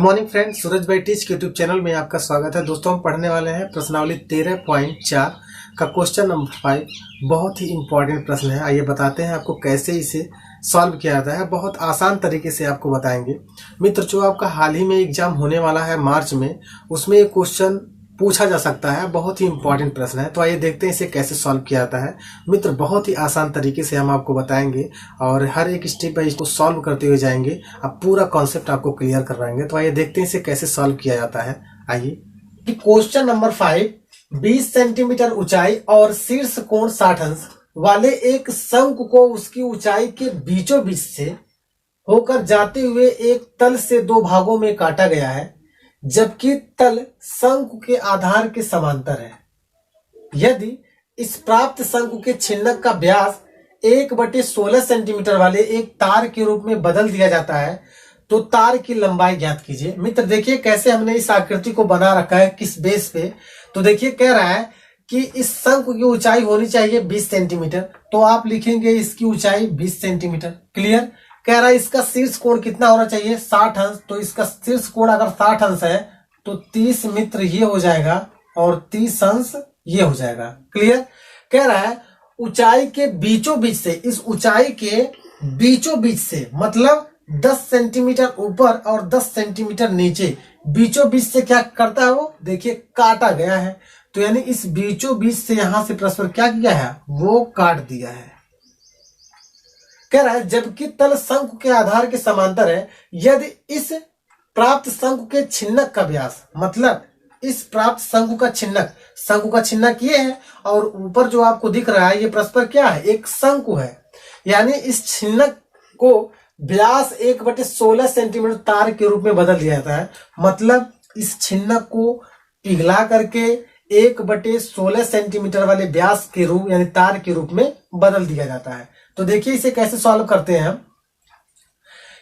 Morning friends, सूरज भाई teach के YouTube channel में आपका स्वागत है। दोस्तों, हम पढ़ने वाले हैं प्रश्नावली 13.4 का क्वेश्चन नंबर 5। बहुत ही इंपॉर्टेंट प्रश्न है। आइए बताते हैं आपको कैसे इसे सॉल्व किया जाता है। बहुत आसान तरीके से आपको बताएंगे। मित्र, जो आपका हाल ही में एग्जाम होने वाला है मार्च में, उसमें एक क्वेश्चन पूछा जा सकता है। बहुत ही इंपॉर्टेंट प्रश्न है। तो आइए देखते हैं इसे कैसे सॉल्व किया जाता है। मित्र, बहुत ही आसान तरीके से हम आपको बताएंगे और हर एक स्टेप बाय इसको सॉल्व करते हुए जाएंगे। अब पूरा कॉन्सेप्ट आपको क्लियर करवाएंगे। तो आइए देखते हैं इसे कैसे सॉल्व किया जाता है। आइए, क्वेश्चन नंबर 5, 20 सेंटीमीटर ऊंचाई और शीर्ष कोण 60 अंश वाले एक शंकु को उसकी ऊंचाई के बीचों बीच से होकर जाते हुए एक तल से दो भागों में काटा गया है, जबकि तल शंकु के आधार के समांतर है। यदि इस प्राप्त शंकु के छिन्नक का व्यास 1/16 सेंटीमीटर वाले एक तार के रूप में बदल दिया जाता है, तो तार की लंबाई ज्ञात कीजिए। मित्र, देखिए कैसे हमने इस आकृति को बना रखा है, किस बेस पे। तो देखिए कह रहा है कि इस शंकु की ऊंचाई होनी चाहिए 20 सेंटीमीटर, तो आप लिखेंगे इसकी ऊंचाई 20 सेंटीमीटर। क्लियर। कह रहा है इसका शीर्ष कोण कितना होना चाहिए, 60 अंश। तो इसका शीर्ष कोण अगर 60 अंश है तो 30 मित्र ये हो जाएगा और 30 अंश ये हो जाएगा। क्लियर। कह रहा है ऊंचाई के बीचों बीच से, इस ऊंचाई के बीचों बीच से मतलब 10 सेंटीमीटर ऊपर और 10 सेंटीमीटर नीचे, बीचों बीच से क्या करता है वो, देखिए काटा गया है। तो यानी इस बीचों बीच से यहां से परस्पर क्या किया है, वो काट दिया है। कह रहा है जबकि तल शंकु के आधार के समांतर है। यदि इस प्राप्त शंकु के छिन्नक का व्यास, मतलब इस प्राप्त शंकु का छिन्नक ये है और ऊपर जो आपको दिख रहा है ये परस्पर क्या है, एक शंकु है। यानी इस छिन्नक को व्यास 1/16 सेंटीमीटर तार के रूप में बदल दिया जाता है। मतलब इस छिन्नक को पिघला करके 1/16 सेंटीमीटर वाले व्यास के रूप यानी तार के रूप में बदल दिया जाता है। तो देखिए इसे कैसे सॉल्व करते हैं हम।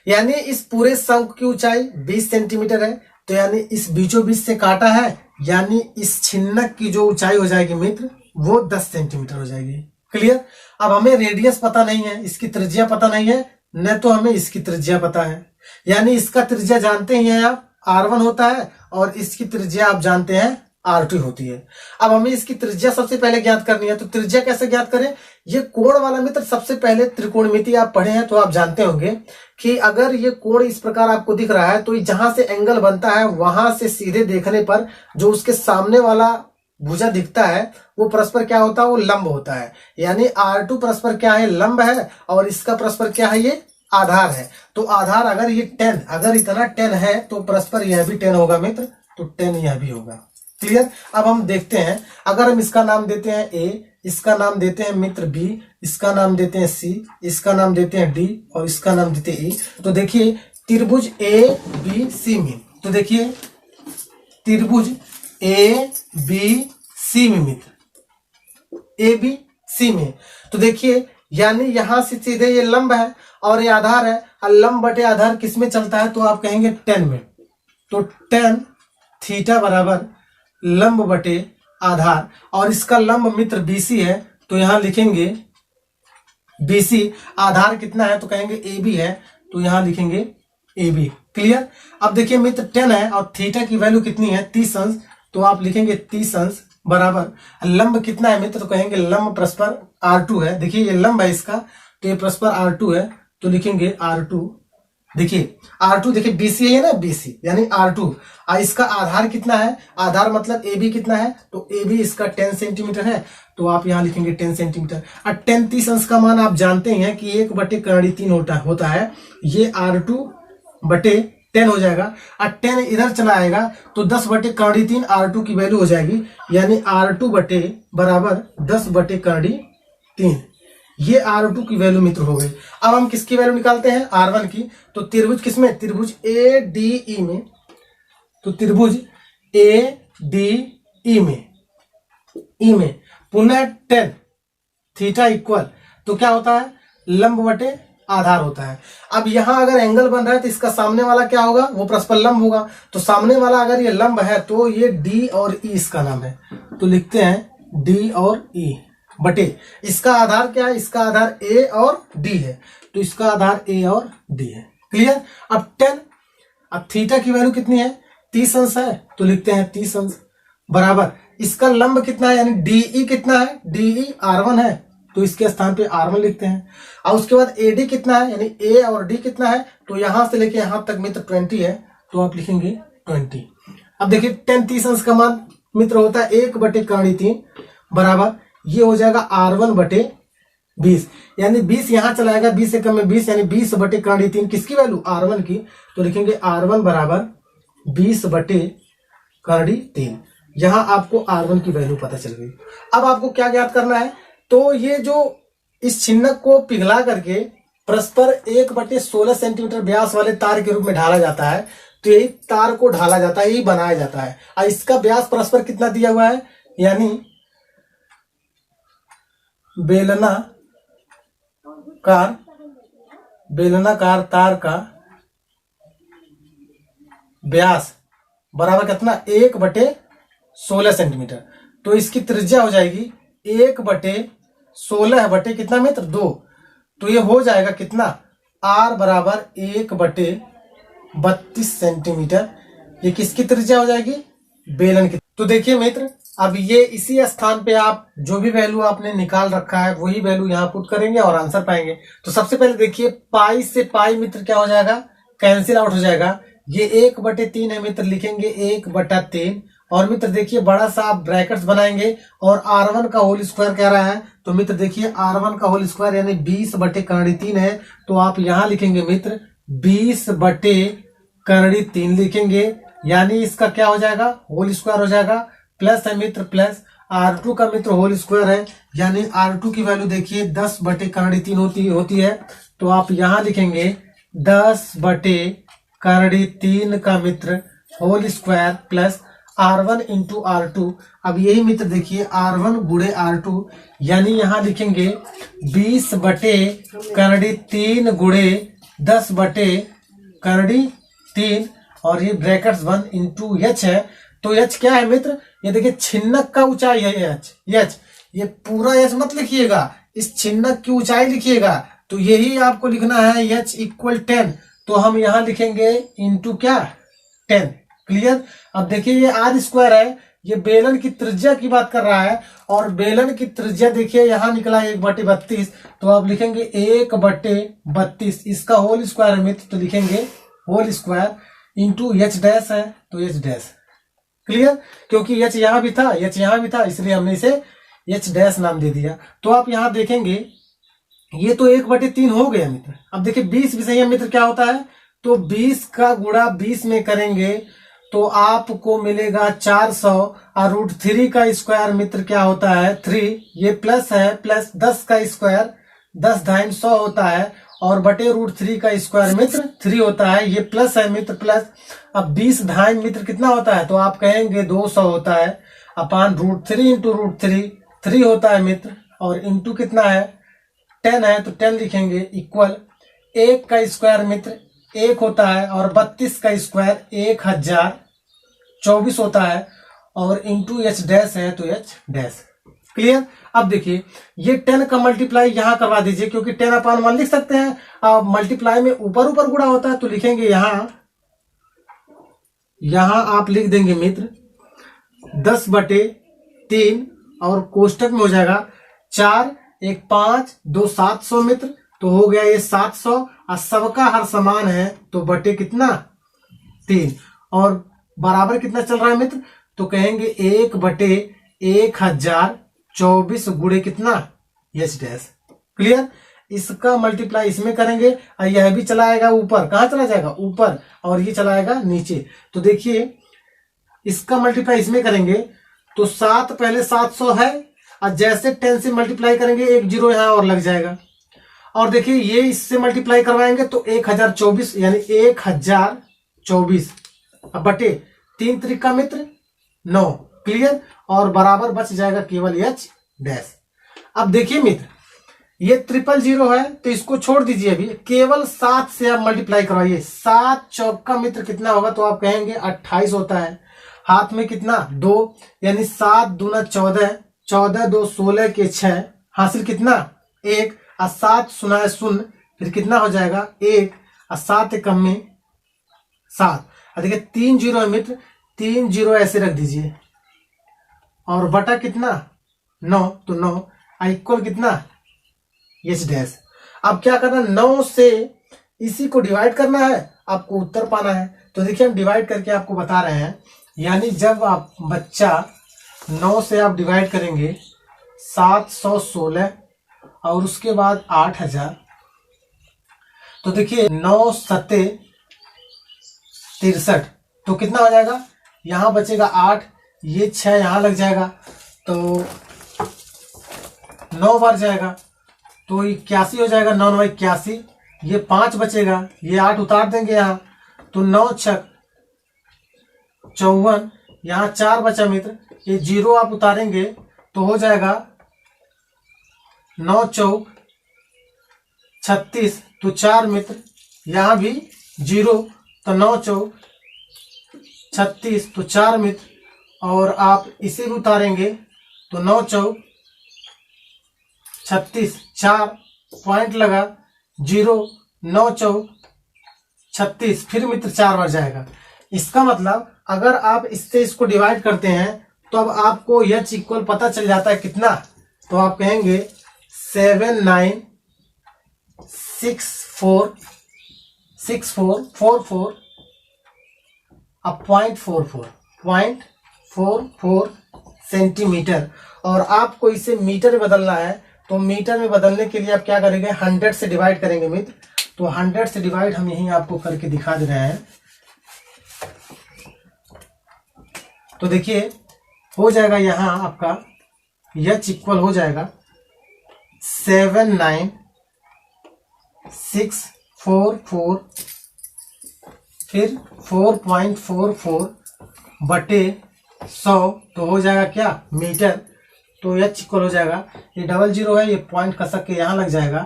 यानी इस पूरे शंकु की ऊंचाई 20 सेंटीमीटर है, तो यानी इस बीचों बीच से काटा है, यानी इस छिन्नक की जो ऊंचाई हो जाएगी मित्र, वो 10 सेंटीमीटर हो जाएगी। क्लियर। अब हमें रेडियस पता नहीं है, इसकी त्रिज्या पता नहीं है, न तो हमें इसकी त्रिज्या पता है। यानी इसका त्रिज्या जानते ही हैं आप, R1 होता है, और इसकी त्रिज्या आप जानते हैं R2 होती है। अब हमें इसकी त्रिज्या सबसे पहले ज्ञात करनी है। तो त्रिज्या कैसे ज्ञात करें, ये कोण वाला मित्र सबसे पहले त्रिकोणमिति आप पढ़े हैं तो आप जानते होंगे कि अगर ये कोण इस प्रकार आपको दिख रहा है तो जहां से एंगल बनता है वहां से सीधे देखने पर जो उसके सामने वाला भुजा दिखता है वो परस्पर क्या होता है, वो लंब होता है। यानी R2 परस्पर क्या है, लंब है, और इसका परस्पर क्या है, ये आधार है। तो आधार अगर ये 10, अगर इतना 10 है तो परस्पर यह भी 10 होगा मित्र, तो 10 यह भी होगा। क्लियर। अब हम देखते हैं, अगर हम इसका नाम देते हैं A, इसका नाम देते हैं मित्र B, इसका नाम देते हैं C, इसका नाम देते हैं D और इसका नाम देते हैं E, तो देखिए त्रिभुज ABC में, तो देखिए त्रिभुज ABC में मित्र, ABC में, तो देखिए यानी यहां से सीधे ये लंब है और ये आधार है, और लंब बटे आधार किस में चलता है, तो आप कहेंगे 10 में। तो 10 थीटा बराबर लंब बटे आधार, और इसका लंब मित्र BC है, तो यहां लिखेंगे BC, आधार कितना है तो कहेंगे AB है, तो यहां लिखेंगे AB। क्लियर। अब देखिए मित्र 10 है और थीटा की वैल्यू कितनी है, 30 अंश, तो आप लिखेंगे 30 अंश बराबर लंब कितना है मित्र, तो कहेंगे लंब परस्पर R2 है। देखिए ये लंब है इसका, तो ये परस्पर R2 है, तो लिखेंगे R2। देखिए R2, देखिए BC है ना, BC यानी R2। इसका आधार कितना है, आधार मतलब AB कितना है, तो AB इसका 10 सेंटीमीटर है, तो आप यहां लिखेंगे 10 सेंटीमीटर। और 10 30 अंश का मान आप जानते हैं कि 1/3 होता है। ये R2 बटे 10 हो जाएगा, और 10 इधर चला आएगा तो 10/3 R2 की वैल्यू हो जाएगी, यानी R2 बटे बराबर 10/3। ये R2 की वैल्यू मित्र हो गई। अब हम किसकी वैल्यू निकालते हैं, R1 की। तो त्रिभुज किसमें, त्रिभुज ADE में, तो त्रिभुज ADE में, E में पुनः 10 थीटा इक्वल, तो क्या होता है, लंब बटे आधार होता है। अब यहां अगर एंगल बन रहा है तो इसका सामने वाला क्या होगा, वो परस्पर लंब होगा। तो सामने वाला अगर ये लंब है तो ये D और E इसका नाम है, तो लिखते हैं D और E बटे इसका आधार क्या है, इसका आधार A और D है, तो इसका आधार A और D है। क्लियर। अब 10 अब थीटा की वैल्यू कितनी है, 30 अंश है, तो लिखते हैं 30 अंश बराबर इसका लंब कितना है, यानी डीई कितना है, डीई R1 है, तो इसके स्थान पे R1 लिखते हैं। और उसके बाद AD कितना है, यानी A और D कितना है, तो यहां से लेके यहां तक मित्र 20 है, तो आप लिखेंगे 20। अब देखिए 10 30 अंश का मान मित्र होता है 1/3 बराबर ये हो जाएगा R1/20, यानी 20 यहां चलाएगा, 20 से कम में 20, यानी 20/3 किसकी वैल्यू, R1 की, तो लिखेंगे R1 बराबर 20/3। यहां आपको R1 की वैल्यू पता चल गई। अब आपको क्या ज्ञात करना है, तो ये जो इस छिन्नक को पिघला करके परस्पर 1/16 सेंटीमीटर व्यास वाले तार के रूप में ढाला जाता है, तो यही तार को ढाला जाता है, यही बनाया जाता है। और इसका व्यास परस्पर कितना दिया हुआ है, यानी बेलनाकार तार का व्यास बराबर कितना, 1/16 सेंटीमीटर, तो इसकी त्रिज्या हो जाएगी 1/16 बटे कितना मित्र, 2, तो ये हो जाएगा कितना, R बराबर 1/32 सेंटीमीटर। ये किसकी त्रिज्या हो जाएगी, बेलन की। तो देखिए मित्र, अब ये इसी स्थान पे आप जो भी वैल्यू आपने निकाल रखा है वही वैल्यू यहाँ पुट करेंगे और आंसर पाएंगे। तो सबसे पहले देखिए पाई से पाई मित्र क्या हो जाएगा, कैंसिल आउट हो जाएगा। ये 1/3 है मित्र, लिखेंगे 1/3, और मित्र देखिए बड़ा सा आप ब्रैकेट्स बनाएंगे और R1 का होल स्क्वायर कह रहा है, तो मित्र देखिए R1 का होल स्क्वायर यानी 20/3 है, तो आप यहां लिखेंगे मित्र 20/3 लिखेंगे, यानी इसका क्या हो जाएगा, होल स्क्वायर हो जाएगा, प्लस है मित्र प्लस R2 का मित्र होल स्क्वायर है, यानी R2 की वैल्यू देखिए 10/3 होती है, तो आप यहां लिखेंगे 10/3 का मित्र whole square plus R1 into R2। अब यही मित्र देखिए R1 गुणे R2, यानी यहां लिखेंगे 20/3 गुणे 10/3, और ये ब्रैकेट्स 1 इंटू H है। तो H क्या है मित्र, ये देखिए छिन्नक का ऊंचाई है H, ये पूरा H मत लिखिएगा, इस छिन्नक की ऊंचाई लिखिएगा, तो यही आपको लिखना है H इक्वल 10, तो हम यहां लिखेंगे इंटू क्या 10। क्लियर। अब देखिए ये R स्क्वायर है, ये बेलन की त्रिज्या की बात कर रहा है, और बेलन की त्रिज्या देखिए यहां निकला 1/32, तो आप लिखेंगे 1/32, इसका होल स्क्वायर है मित्र, तो लिखेंगे whole square into H dash है, तो H डैश। क्लियर, क्योंकि H यहां भी था, H यहां भी था, इसलिए हमने इसे H डैश नाम दे दिया। तो आप यहां देखेंगे ये तो 1/3 हो गया मित्र। अब देखिए 20 भी सही है मित्र, क्या होता है, तो 20 का गुणा 20 में करेंगे तो आपको मिलेगा 400, और √3 का स्क्वायर मित्र क्या होता है 3, ये प्लस है, प्लस 10 का स्क्वायर 10 ढाई 100 होता है, और बटे √3 का स्क्वायर मित्र 3 होता है, ये प्लस है मित्र प्लस। अब 20 ढाई मित्र कितना होता है, तो आप कहेंगे 200 होता है, अपान √3 इंटू √3 3 होता है मित्र, और इंटू कितना है 10 है, तो 10 लिखेंगे इक्वल 1 का स्क्वायर मित्र 1 होता है, और 32 का स्क्वायर 1024 होता है, और इंटू H डैश है, तो H डैश। क्लियर। अब देखिए ये 10 का मल्टीप्लाई यहां करवा दीजिए, क्योंकि 10/1 लिख सकते हैं, अब मल्टीप्लाई में ऊपर ऊपर गुणा होता है, तो लिखेंगे यहां आप लिख देंगे मित्र 10/3, और कोष्टक में हो जाएगा 4 1 5 2 700 मित्र, तो हो गया ये 700, और सबका हर समान है, तो बटे कितना 3, और बराबर कितना चल रहा है मित्र, तो कहेंगे 1/1024 गुणे कितना H डैश। क्लियर। इसका मल्टीप्लाई इसमें करेंगे, और यह भी चलाएगा ऊपर, कहां चला जाएगा ऊपर, और ये चलाएगा नीचे। तो देखिए इसका मल्टीप्लाई इसमें करेंगे तो 7 पहले 700 है, और जैसे 10 से मल्टीप्लाई करेंगे 1 0 यहां और लग जाएगा, और देखिए ये इससे मल्टीप्लाई करवाएंगे तो 1024, यानी 1024, अब बटे 3 त्रिका मित्र 9। क्लियर। और बराबर बच जाएगा केवल H डैश। अब देखिए मित्र ये 000 है, तो इसको छोड़ दीजिए, अभी केवल 7 से आप मल्टीप्लाई करवाइए, 7 चौका मित्र कितना होगा, तो आप कहेंगे 28 होता है, हाथ में कितना 2, यानी 7 दूना 14, 14 2 16 के 6, हासिल कितना 1, और 7 0 0, फिर कितना हो जाएगा 1, और 7 कम में 7। और देखिए 3 जीरो है मित्र, 3 जीरो ऐसे रख दीजिए और बटा कितना 9, तो 9 इक्वल कितना एच डैश। अब क्या करना, 9 से इसी को डिवाइड करना है, आपको उत्तर पाना है। तो देखिए हम डिवाइड करके आपको बता रहे हैं, यानी जब आप बच्चा 9 से आप डिवाइड करेंगे 716 और उसके बाद 8000, तो देखिए 9 सत्ते 63, तो कितना हो जाएगा, यहाँ बचेगा 8, ये 6 यहाँ लग जाएगा तो 9 बार जाएगा तो 81 हो जाएगा, 9 9 81, ये 5 बचेगा, ये 8 उतार देंगे यहाँ तो 9 6 54, यहाँ 4 बचा मित्र, ये 0 आप उतारेंगे तो हो जाएगा 9 चौक 36, तो 4 मित्र, यहाँ भी 0 तो 9 चौक 36, तो 4 मित्र, और आप इसे भी उतारेंगे तो 9 चौक 36, 4 पॉइंट लगा 0, 9 चौक 36, फिर मित्र 4 बार जाएगा। इसका मतलब अगर आप इससे इसको डिवाइड करते हैं तो अब आपको एच इक्वल पता चल जाता है कितना, तो आप कहेंगे 796444 अब 0.44 सेंटीमीटर। और आपको इसे मीटर में बदलना है, तो मीटर में बदलने के लिए आप क्या करेंगे, 100 से डिवाइड करेंगे मित्र। तो 100 से डिवाइड हम यहीं आपको करके दिखा दे रहे हैं। तो देखिए हो जाएगा यहाँ आपका एच इक्वल हो जाएगा 79644 फिर 4.44 बटे 100, तो हो जाएगा क्या मीटर। तो एच इक्वल हो जाएगा, ये 00 है, ये पॉइंट कसक के यहाँ लग जाएगा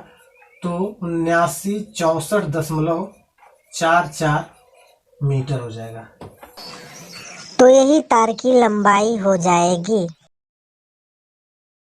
तो 7964.44 मीटर हो जाएगा। तो यही तार की लंबाई हो जाएगी।